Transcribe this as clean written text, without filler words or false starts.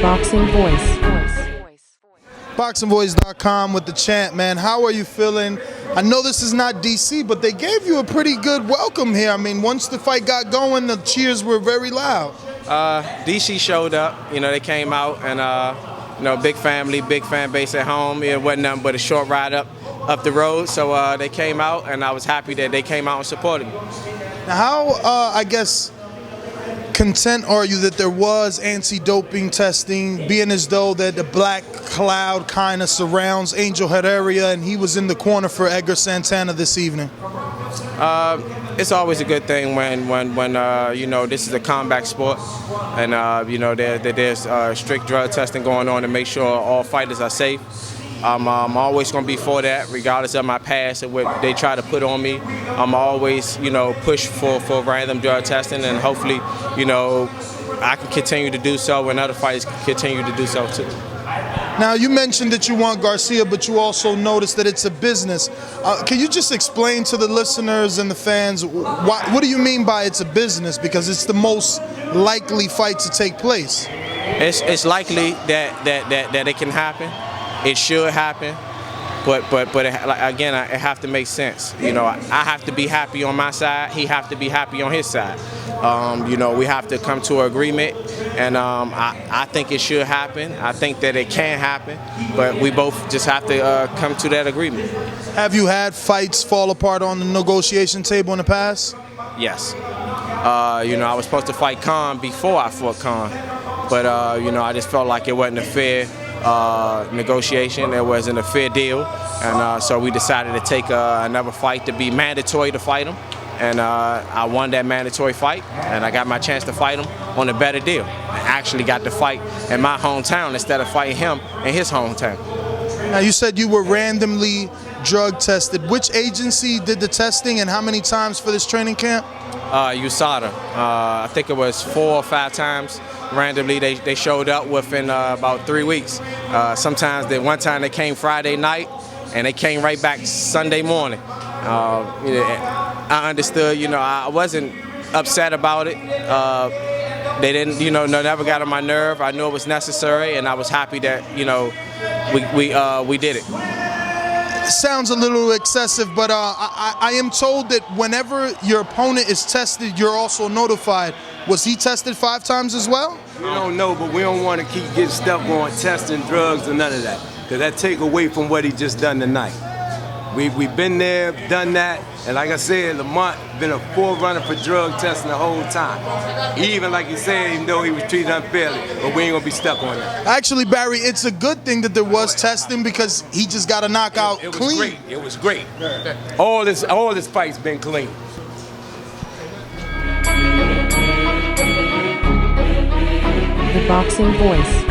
Boxing Voice. BoxingVoice.com with the champ, man. How are you feeling? I know this is not DC, but they gave you a pretty good welcome here. I mean, once the fight got going, the cheers were very loud. DC showed up. You know, they came out and, big family, big fan base at home. It wasn't nothing but a short ride up the road. So they came out, and I was happy that they came out and supported me. Now, how, content are you that there was anti-doping testing, being as though that the black cloud kind of surrounds Angel Herrera and he was in the corner for Edgar Santana this evening? It's always a good thing when this is a combat sport and there's strict drug testing going on to make sure all fighters are safe. I'm always going to be for that, regardless of my past and what they try to put on me. I'm always, push for random drug testing, and hopefully, I can continue to do so, and other fighters can continue to do so too. Now, you mentioned that you want Garcia, but you also noticed that it's a business. Can you just explain to the listeners and the fans what do you mean by it's a business? Because it's the most likely fight to take place. It's likely that it can happen. It should happen, but again, it have to make sense. I have to be happy on my side. He have to be happy on his side. We have to come to an agreement, and I think it should happen. I think that it can happen, but we both just have to come to that agreement. Have you had fights fall apart on the negotiation table in the past? Yes. I was supposed to fight Khan before I fought Khan, but I just felt like it wasn't a fair negotiation. It wasn't a fair deal, and so we decided to take another fight to be mandatory to fight him, and I won that mandatory fight, and I got my chance to fight him on a better deal. I actually got to fight in my hometown instead of fighting him in his hometown. Now, you said you were randomly drug tested. Which agency did the testing, and how many times for this training camp? USADA. I think it was 4 or 5 times. Randomly, they showed up within about 3 weeks. Sometimes, one time they came Friday night, and they came right back Sunday morning. I understood, I wasn't upset about it. They didn't, never got on my nerve. I knew it was necessary, and I was happy that, we did it. Sounds a little excessive, but I am told that whenever your opponent is tested, you're also notified. Was he tested 5 times as well? We don't know, but we don't want to keep getting stuff on testing drugs or none of that, because that take away from what he just done tonight. We've been there, done that, and like I said, Lamont been a forerunner for drug testing the whole time. Even like you said, even though he was treated unfairly, but we ain't gonna be stuck on that. Actually, Barry, it's a good thing that there was testing because he just got a knockout clean. It was great. All this fight's been clean. The Boxing Voice.